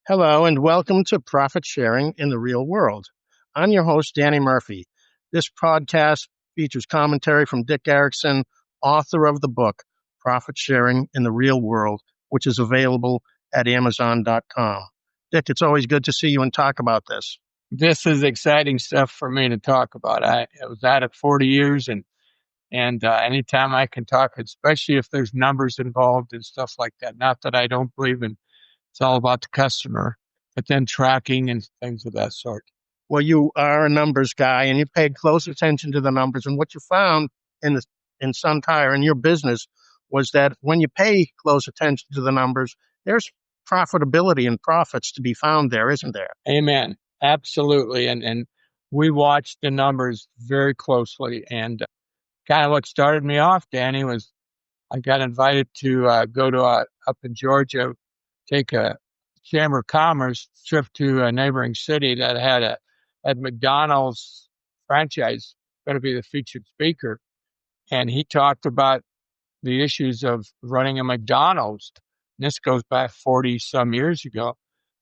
Hello, and welcome to Profit Sharing in the Real World. I'm your host, Danny Murphy. This podcast features commentary from Dick Erickson, author of the book, Profit Sharing in the Real World, which is available at Amazon.com. Dick, it's always good to see you and talk about this. This is exciting stuff for me to talk about. I was at it 40 years, and anytime I can talk, especially if there's numbers involved and stuff like that. Not that I don't believe in it's all about the customer, but then tracking and things of that sort. Well, you are a numbers guy, and you paid close attention to the numbers. And what you found in Sun Tire in your business was that when you pay close attention to the numbers, there's profitability and profits to be found there, isn't there? Amen. Absolutely. And we watched the numbers very closely. And kind of what started me off, Danny, was I got invited to go to up in Georgia, take a Chamber of Commerce trip to a neighboring city that had McDonald's franchise going to be the featured speaker. And he talked about the issues of running a McDonald's. And this goes back 40 some years ago.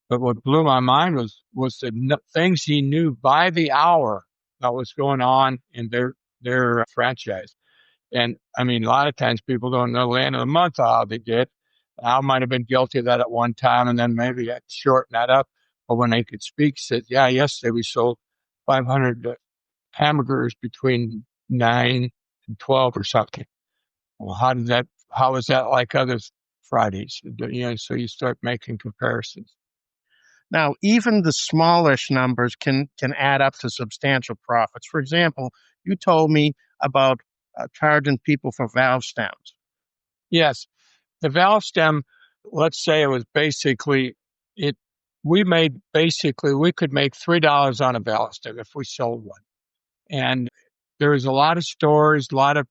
But what blew my mind was the things he knew by the hour that was going on in their franchise. And I mean, a lot of times people don't know the end of the month how they did. I might have been guilty of that at one time, and then maybe I shortened that up. But when they could speak, said, "Yeah, yesterday we sold 500 hamburgers between 9 and 12 or something." Well, how is that like other Fridays? So you start making comparisons. Now, even the smallish numbers can add up to substantial profits. For example, you told me about charging people for valve stems. Yes. The valve stem, let's say it was basically, we could make $3 on a valve stem if we sold one. And there was a lot of stores, a lot of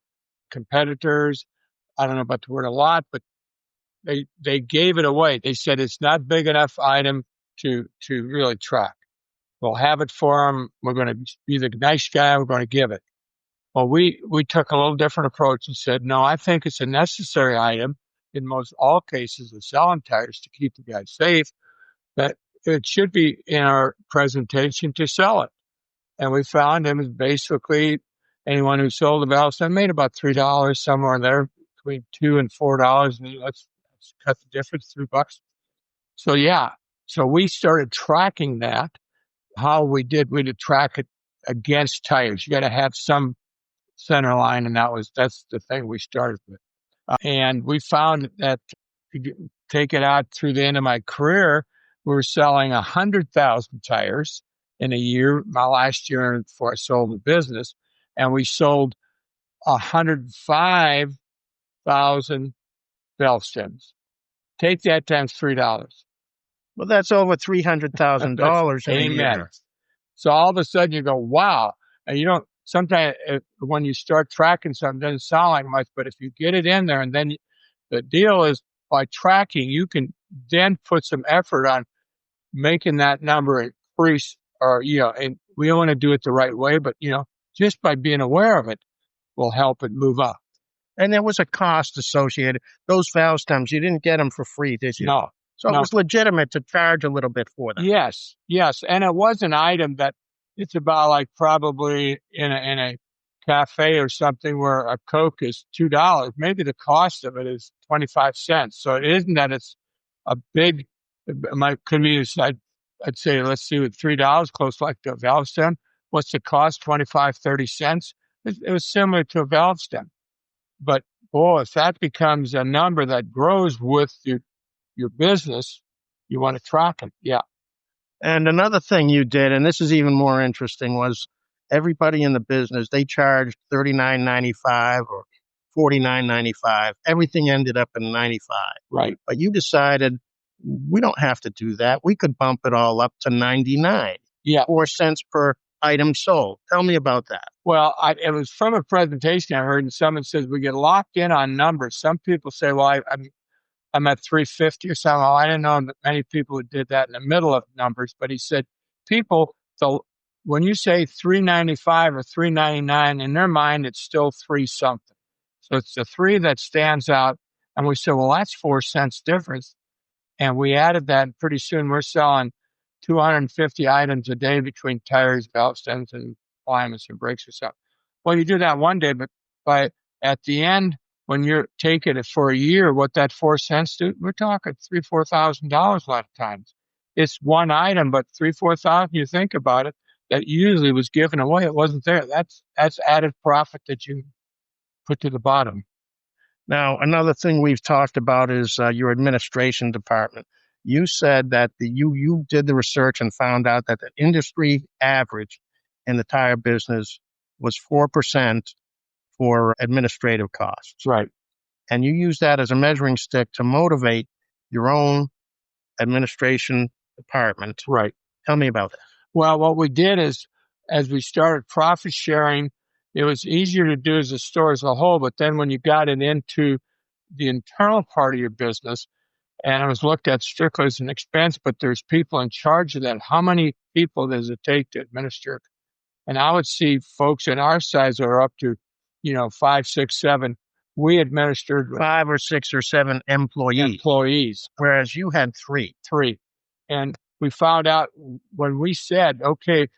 competitors. I don't know about the word a lot, but they gave it away. They said it's not big enough item to really track. We'll have it for them. We're going to be the nice guy. We're going to give it. Well, we took a little different approach and said, no, I think it's a necessary item in most all cases of selling tires to keep the guy safe, that it should be in our presentation to sell it. And we found it was basically anyone who sold a valve stem made about $3 somewhere there between $2 and $4. And let's cut the difference, $3. So yeah, so we started tracking that. How we did track it against tires. You got to have some center line, and that's the thing we started with. And we found that to take it out through the end of my career, we were selling 100,000 tires in a year. My last year before I sold the business, and we sold 105,000 valve stems. Take that times $3. Well, that's over $300,000 in a year. So all of a sudden you go, wow. And you don't, sometimes when you start tracking something, it doesn't sound like much, but if you get it in there, and then the deal is by tracking, you can then put some effort on making that number increase, or, and we don't want to do it the right way, but, just by being aware of it will help it move up. And there was a cost associated. Those valve stems, you didn't get them for free, did you? No. So it was legitimate to charge a little bit for them. Yes. And it was an item that it's about like probably in a cafe or something where a Coke is $2. Maybe the cost of it is 25 cents. So it isn't that it's a big, could be, I'd say, let's see, with $3, close like the valve stem. What's the cost? 25, 30 cents. It was similar to a valve stem. But boy, if that becomes a number that grows with your business, you want to track it. Yeah. And another thing you did, and this is even more interesting, was everybody in the business, they charged $39.95 or $49.95. Everything ended up in $95. Right. But you decided we don't have to do that. We could bump it all up to $99. Yeah. 4 cents per item sold. Tell me about that. Well, it was from a presentation I heard, and someone says we get locked in on numbers. Some people say, well, I'm at 350 or something. I didn't know that many people who did that in the middle of numbers, but he said when you say 395 or 399, in their mind, it's still 3 something. So it's the 3 that stands out. And we said, well, that's 4 cents difference. And we added that, and pretty soon we're selling 250 items a day between tires, valve stems, and alignments and brakes or something. Well, you do that one day, but at the end, when you're taking it for a year, what that 4 cents do, we're talking $3,000-$4,000 a lot of times. It's one item, but $3,000-$4,000. You think about it, that usually was given away. It wasn't there. That's added profit that you put to the bottom. Now, another thing we've talked about is your administration department. You said that you did the research and found out that the industry average in the tire business was 4% for administrative costs. Right. And you use that as a measuring stick to motivate your own administration department. Right. Tell me about that. Well, what we did is, as we started profit sharing, it was easier to do as a store as a whole. But then when you got it into the internal part of your business, and it was looked at strictly as an expense, but there's people in charge of that. How many people does it take to administer it? And I would see folks in our size are up to, 5, 6, 7. We administered 5 or 6 or 7 employees, whereas you had 3. And we found out when we said, okay,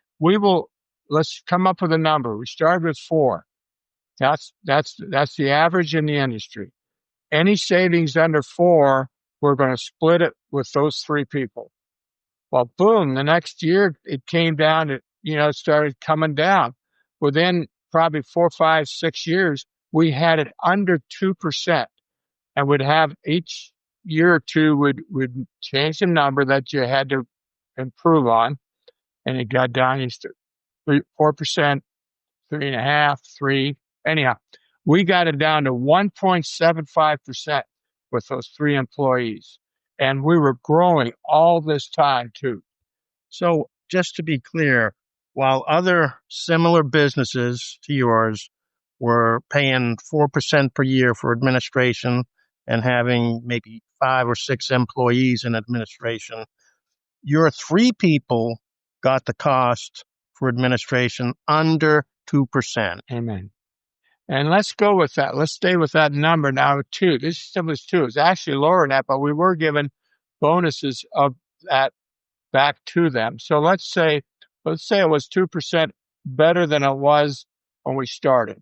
let's come up with a number. We started with 4. That's the average in the industry. Any savings under 4, we're going to split it with those 3 people. Well, boom, the next year it came down to, it started coming down. Within probably 4, 5, 6 years, we had it under 2%, and would have each year or two would change the number that you had to improve on, and it got down to 4%, 3.5%, 3%. Anyhow, we got it down to 1.75% with those 3 employees, and we were growing all this time too. So just to be clear, while other similar businesses to yours were paying 4% per year for administration and having maybe 5 or 6 employees in administration, your 3 people got the cost for administration under 2%. Amen. And let's go with that. Let's stay with that number now, 2. This was 2. It's actually lower than that, but we were given bonuses of that back to them. So let's say it was 2% better than it was when we started.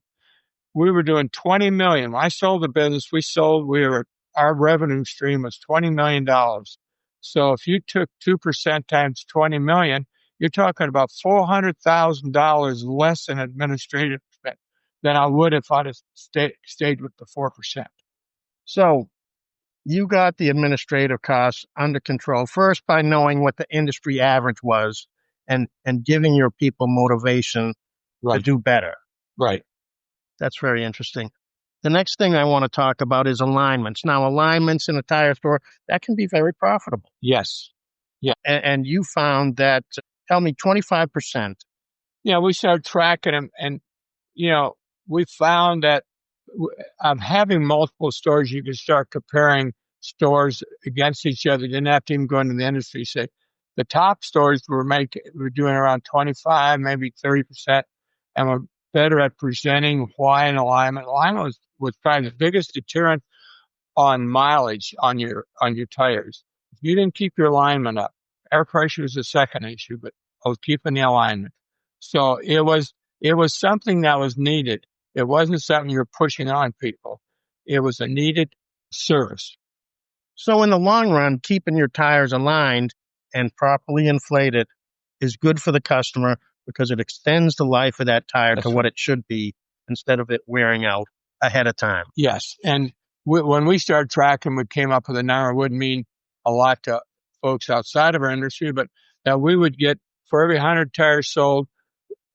We were doing $20 million. When I sold the business, our revenue stream was $20 million. So if you took 2% times $20 million, you're talking about $400,000 less in administrative expense than I would if I'd have stayed with the 4%. So you got the administrative costs under control, first by knowing what the industry average was and giving your people motivation to do better. Right. That's very interesting. The next thing I want to talk about is alignments. Now, alignments in a tire store, that can be very profitable. Yes. Yeah. And you found that, tell me, 25%. Yeah, we started tracking them, and, we found that having multiple stores, you can start comparing stores against each other. You didn't have to even go into the industry. Say the top stores were doing around 25, maybe 30%, and we're better at presenting why an alignment. Alignment was probably the biggest deterrent on mileage on your tires. If you didn't keep your alignment up, air pressure was the second issue, but I was keeping the alignment. So it was something that was needed. It wasn't something you're pushing on people. It was a needed service. So in the long run, keeping your tires aligned and properly inflated is good for the customer because it extends the life of that tire to what it should be instead of it wearing out ahead of time. Yes. And when we started tracking, we came up with a number. It wouldn't mean a lot to folks outside of our industry, but that we would get, for every 100 tires sold,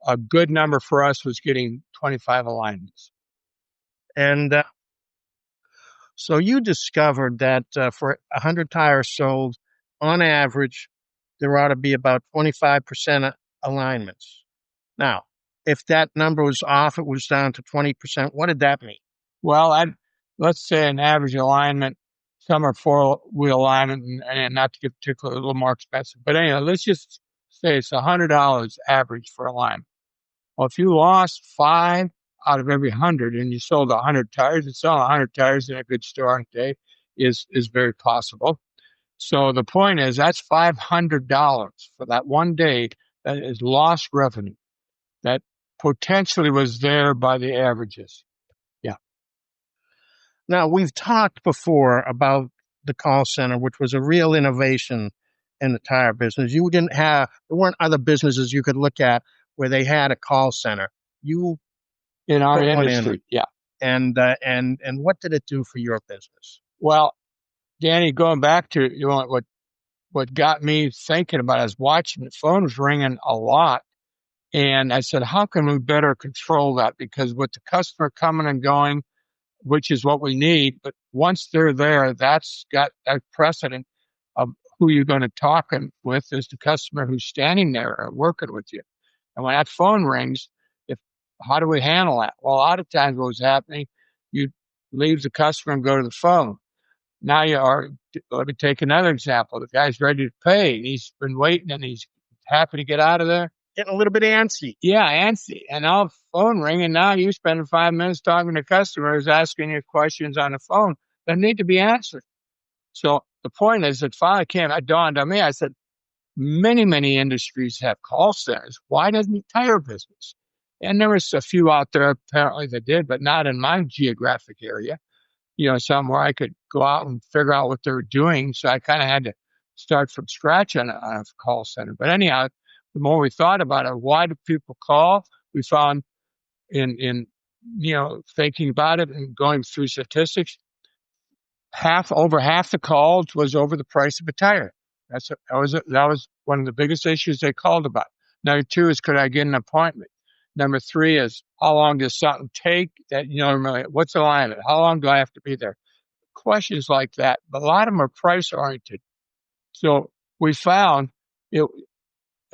a good number for us was getting 25 alignments. And so you discovered that for 100 tires sold, on average, there ought to be about 25% alignments. Now, if that number was off, it was down to 20%. What did that mean? Well, let's say an average alignment, some are 4-wheel alignment, and not to get particularly a little more expensive. But anyway, let's just say it's $100 average for alignment. Well, if you lost 5 out of every 100 and you sold 100 tires, and selling 100 tires in a good store on a day is very possible. So the point is that's $500 for that one day that is lost revenue that potentially was there by the averages. Yeah. Now, we've talked before about the call center, which was a real innovation in the tire business. There weren't other businesses you could look at where they had a call center. You In our put one in, industry. Yeah. and what did it do for your business? Well, Danny, going back to what got me thinking about it, I was watching the phone was ringing a lot. And I said, how can we better control that? Because with the customer coming and going, which is what we need, but once they're there, that's got a precedent of who you're going to talk with is the customer who's standing there or working with you. And when that phone rings, how do we handle that? Well, a lot of times what was happening, you leave the customer and go to the phone. Now let me take another example. The guy's ready to pay. And he's been waiting and he's happy to get out of there. Getting a little bit antsy. Yeah, antsy. And now phone ringing. Now you spending 5 minutes talking to customers, asking you questions on the phone that need to be answered. So the point is that finally it dawned on me. I said, many industries have call centers. Why doesn't the tire business? And there was a few out there apparently that did, but not in my geographic area. Somewhere I could go out and figure out what they were doing. So I kind of had to start from scratch on a call center. But anyhow, the more we thought about it, why do people call? We found in thinking about it and going through statistics, over half the calls was over the price of a tire. That was one of the biggest issues they called about. Number 2 is, could I get an appointment? Number 3 is, how long does something take? What's the line of it? How long do I have to be there? Questions like that. But a lot of them are price oriented. So we found it,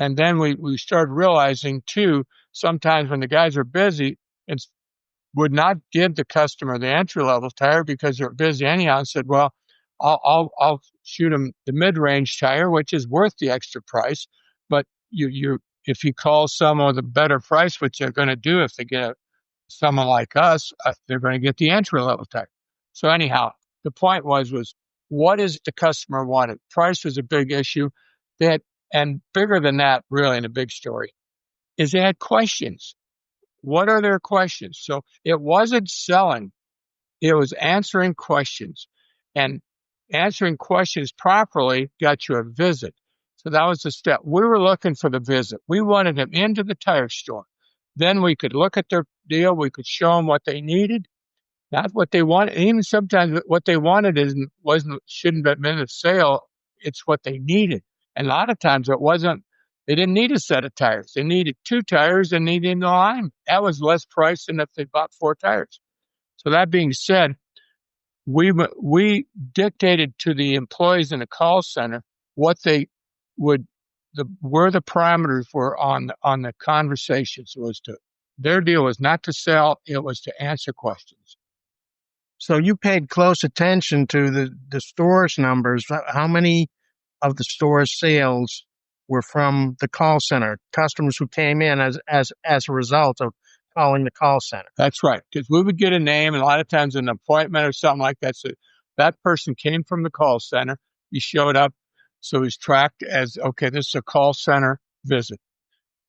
and then we started realizing too, sometimes when the guys are busy, it would not give the customer the entry level tire because they're busy anyhow, and said, well, I'll shoot them the mid range tire, which is worth the extra price, but if you call someone with a better price, which they're going to do if they get someone like us, they're going to get the entry level tire. So anyhow, the point was what is the customer wanted? Price was a big issue. And bigger than that, really, in a big story, is they had questions. What are their questions? So it wasn't selling. It was answering questions. And answering questions properly got you a visit. So that was the step. We were looking for the visit. We wanted them into the tire store. Then we could look at their deal. We could show them what they needed, not what they wanted. Even sometimes what they wanted shouldn't have been a sale. It's what they needed. And a lot of times they didn't need a set of tires. They needed 2 tires and needed the line. That was less price than if they bought 4 tires. So that being said, we dictated to the employees in the call center what they would, where the parameters were on the conversations. Their deal was not to sell, it was to answer questions. So you paid close attention to the store's numbers. How many of the store's sales were from the call center, customers who came in as a result of calling the call center? That's right, because we would get a name, and a lot of times an appointment or something like that. So that person came from the call center. He showed up, so he's tracked as, okay, this is a call center visit.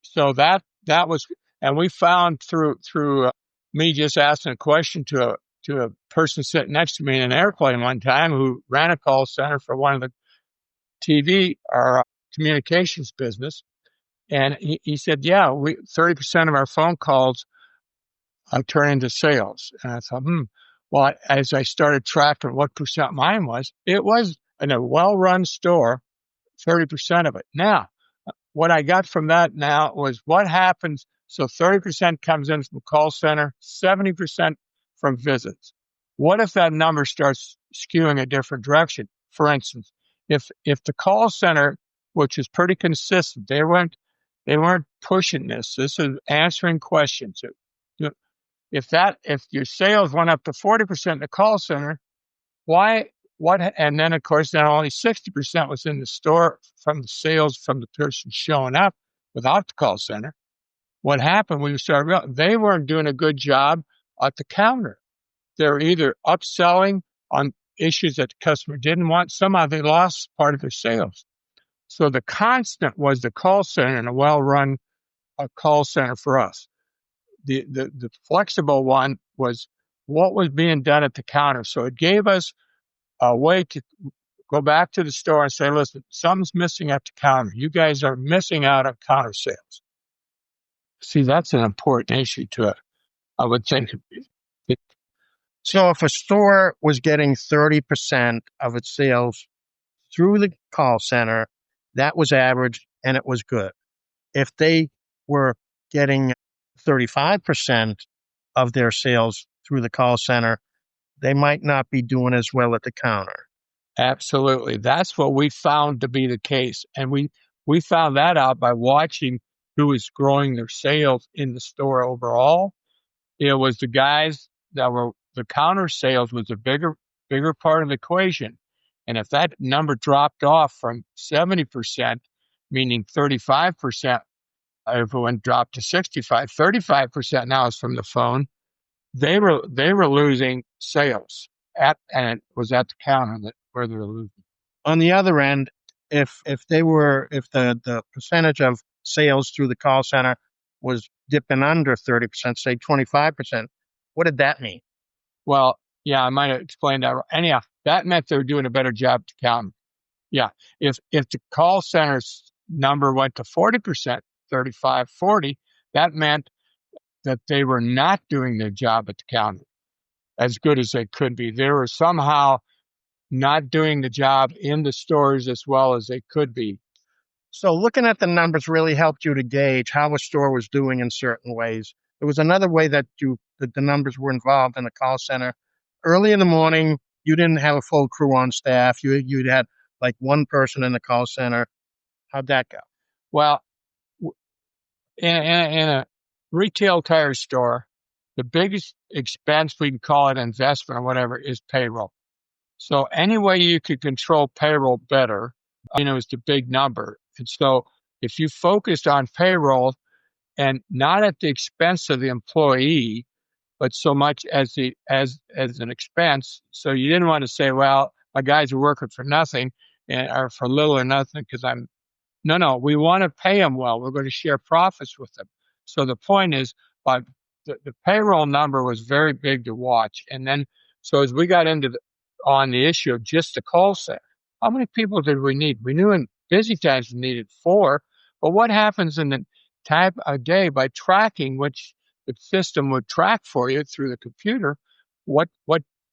So that was, and we found through me just asking a question to a person sitting next to me in an airplane one time who ran a call center for one of the TV or communications business. And he said, yeah, 30% of our phone calls turn into sales. And I thought, well, as I started tracking what percent mine was, it was in a well-run store, 30% of it. Now, what I got from that now was what happens. So 30% comes in from the call center, 70% from visits. What if that number starts skewing a different direction? For instance, if the call center, which is pretty consistent, they weren't pushing this. This is answering questions. If your sales went up to 40% in the call center, and then of course then only 60% was in the store from the sales from the person showing up without the call center. What happened when you started realizing they weren't doing a good job at the counter. They're either upselling on issues that the customer didn't want. Somehow they lost part of their sales. So the constant was the call center, and a well-run call center for us. The flexible one was what was being done at the counter. So it gave us a way to go back to the store and say, listen, something's missing at the counter. You guys are missing out on counter sales. See, that's an important issue to it. I would think. So if a store was getting 30% of its sales through the call center, that was average and it was good. If they were getting 35% of their sales through the call center, they might not be doing as well at the counter. Absolutely. That's what we found to be the case. And we found that out by watching who was growing their sales in the store overall. It was the guys that were the counter sales was a bigger part of the equation. And if that number dropped off from 70%, meaning 35%, if it went dropped to 65, 35% now is from the phone, they were losing sales and it was at the counter where they were losing. On the other end, if the percentage of sales through the call center was dipping under 30%, say 25%, what did that mean? Well, yeah, I might have explained that. Anyhow, that meant they were doing a better job at the counter. Yeah, if the call center's number went to 40%, 35, 40, that meant that they were not doing their job at the counter as good as they could be. They were somehow not doing the job in the stores as well as they could be. So looking at the numbers really helped you to gauge how a store was doing in certain ways. There was another way that the numbers were involved in the call center. Early in the morning, you didn't have a full crew on staff. You'd had like one person in the call center. How'd that go? Well, in a retail tire store, the biggest expense, we can call it investment or whatever, is payroll. So any way you could control payroll better, is the big number. And so if you focused on payroll and not at the expense of the employee, but so much as an expense. So you didn't want to say, well, my guys are working for nothing or for little or nothing because No, we want to pay them well. We're going to share profits with them. So the point is, the payroll number was very big to watch. And then, so as we got into on the issue of just the call center, how many people did we need? We knew in busy times we needed 4, but what happens in the time of day by tracking, which the system would track for you through the computer, what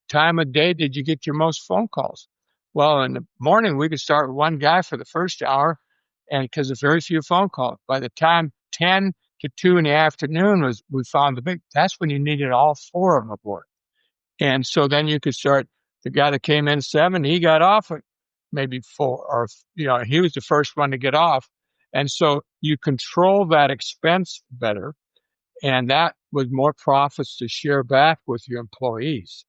time of day did you get your most phone calls? Well, in the morning, we could start with one guy for the first hour, and because of very few phone calls. By the time 10 to 2 in the afternoon we found that's when you needed all 4 of them aboard. And so then you could start, the guy that came in 7, he got off at maybe 4, or, he was the first one to get off. And so you control that expense better, and that was more profits to share back with your employees.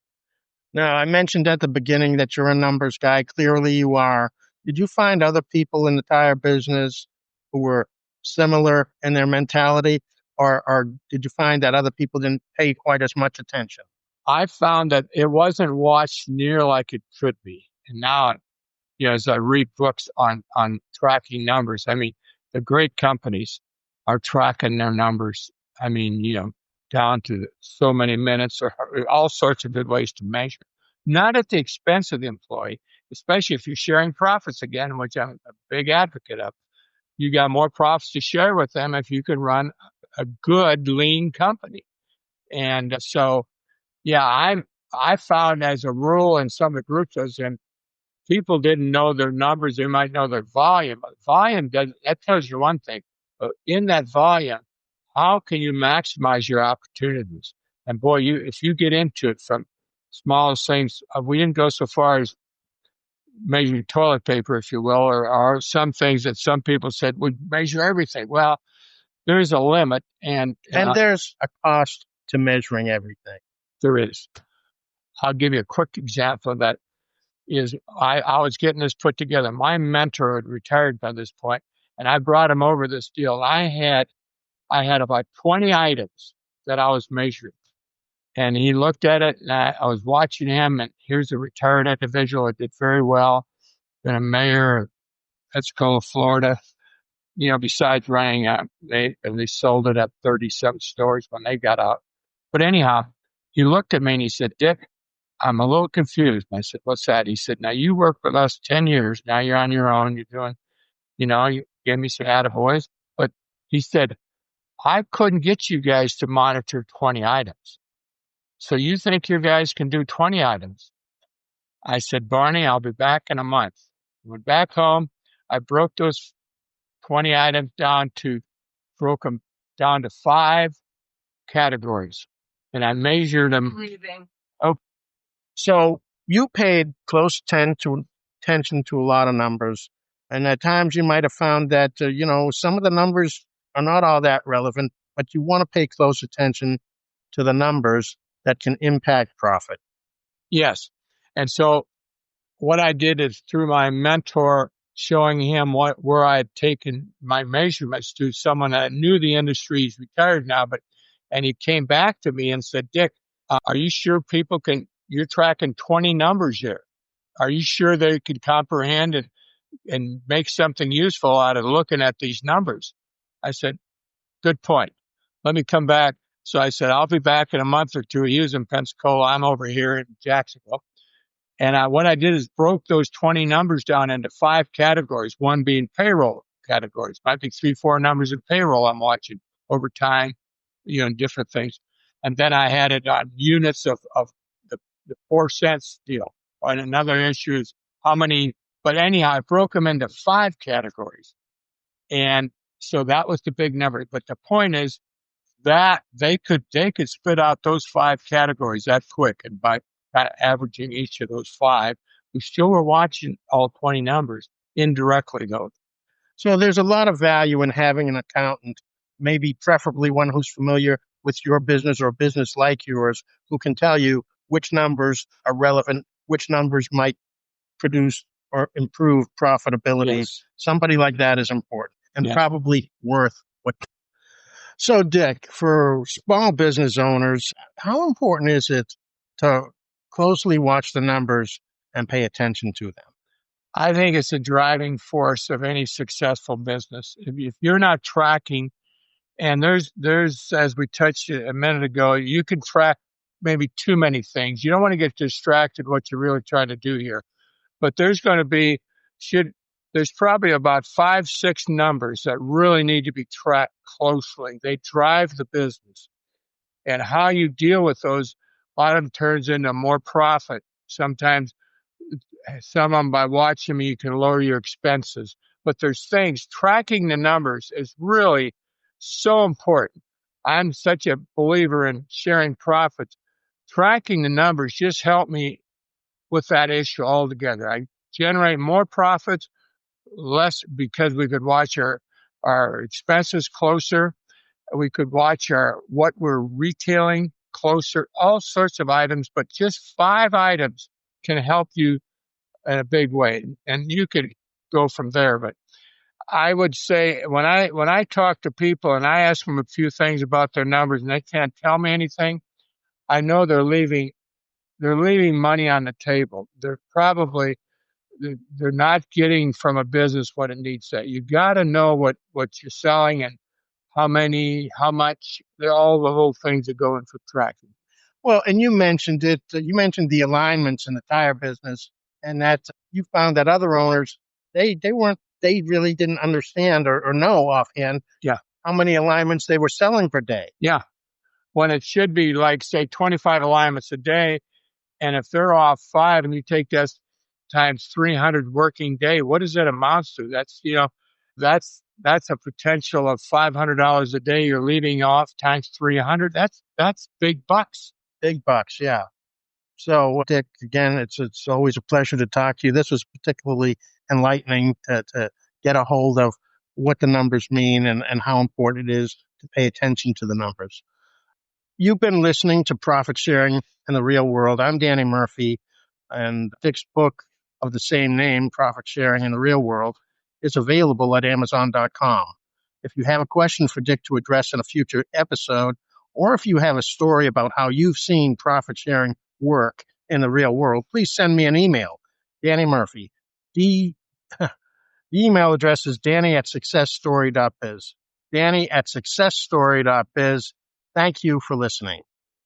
Now, I mentioned at the beginning that you're a numbers guy. Clearly you are. Did you find other people in the tire business who were similar in their mentality, or did you find that other people didn't pay quite as much attention? I found that it wasn't watched near like it could be. And now, as I read books on tracking numbers, the great companies are tracking their numbers. Down to so many minutes or all sorts of good ways to measure. Not at the expense of the employee, especially if you're sharing profits again, which I'm a big advocate of. You got more profits to share with them if you can run a good, lean company. And so, yeah, I found as a rule in some of the groups I was in, people didn't know their numbers. They might know their volume. Volume that tells you one thing. But in that volume, how can you maximize your opportunities? And boy, if you get into it from small things, we didn't go so far as measuring toilet paper, if you will, or some things that some people said would measure everything. Well, there's a limit, and there's a cost to measuring everything. There is. I'll give you a quick example of that. Is I was getting this put together. My mentor had retired by this point, and I brought him over this deal. I had about 20 items that I was measuring. And he looked at it, and I was watching him, and here's a retired individual that did very well, been a mayor of Pensacola, Florida. Besides running out, they sold it at 37 stores when they got out. But anyhow, he looked at me and he said, Dick, I'm a little confused. And I said, what's that? He said, now you worked with us 10 years. Now you're on your own. You're doing, you gave me some attaboys. But he said, I couldn't get you guys to monitor 20 items. So you think your guys can do 20 items? I said, Barney, I'll be back in a month. Went back home. I broke those 20 items broke them down to 5 categories. And I measured them. Breathing. Oh, so you paid close attention to a lot of numbers. And at times you might have found that, some of the numbers are not all that relevant, but you want to pay close attention to the numbers that can impact profit. Yes. And so what I did is through my mentor, showing him where I had taken my measurements to someone that knew the industry. He's retired now, and he came back to me and said, Dick, are you sure you're tracking 20 numbers here? Are you sure they could comprehend and make something useful out of looking at these numbers? I said, good point. Let me come back. So I said, I'll be back in a month or two. He was in Pensacola. I'm over here in Jacksonville. And what I did is broke those 20 numbers down into 5 categories, one being payroll categories. Might be 3, 4 numbers in payroll I'm watching over time, different things. And then I had it on units of the 4 cents deal. And another issue is how many, but anyhow, I broke them into 5 categories. And so that was the big number. But the point is that they could spit out those 5 categories that quick, and by kind of averaging each of those 5, we still were watching all 20 numbers indirectly, though. So there's a lot of value in having an accountant, maybe preferably one who's familiar with your business or a business like yours, who can tell you which numbers are relevant, which numbers might produce or improve profitability. Yes. Somebody like that is important and Yes. probably worth what. So, Dick, for small business owners, how important is it to closely watch the numbers and pay attention to them? I think it's a driving force of any successful business. If you're not tracking, and there's, as we touched a minute ago, you can track maybe too many things. You don't want to get distracted what you're really trying to do here. But there's probably about 5, 6 numbers that really need to be tracked closely. They drive the business. And how you deal with those, a lot of them turns into more profit. Sometimes some of them, by watching them, you can lower your expenses. But there's things, tracking the numbers is really so important. I'm such a believer in sharing profits. Tracking the numbers just helped me with that issue altogether. I generate more profits, less, because we could watch our expenses closer. We could watch what we're retailing closer, all sorts of items, but just 5 items can help you in a big way. And you could go from there. But I would say when I talk to people and I ask them a few things about their numbers and they can't tell me anything, I know they're leaving money on the table. They're not getting from a business what it needs to. You got to know what you're selling and how much, all the whole things that go into tracking. Well, and you mentioned it. You mentioned the alignments in the tire business, and that you found that other owners they really didn't understand or know offhand. Yeah. How many alignments they were selling per day. Yeah. When it should be like, say, 25 alignments a day, and if they're off 5 and you take that times 300 working day, what does that amount to? That's a potential of $500 a day you're leaving off times 300. That's big bucks. Big bucks, yeah. So, Dick, again, it's always a pleasure to talk to you. This was particularly enlightening to get a hold of what the numbers mean and how important it is to pay attention to the numbers. You've been listening to Profit Sharing in the Real World. I'm Danny Murphy, and Dick's book of the same name, Profit Sharing in the Real World, is available at Amazon.com. If you have a question for Dick to address in a future episode, Or if you have a story about how you've seen profit sharing work in the real world, please send me an email. Danny Murphy. The email address is danny@successstory.biz. Danny@successstory.biz. Thank you for listening.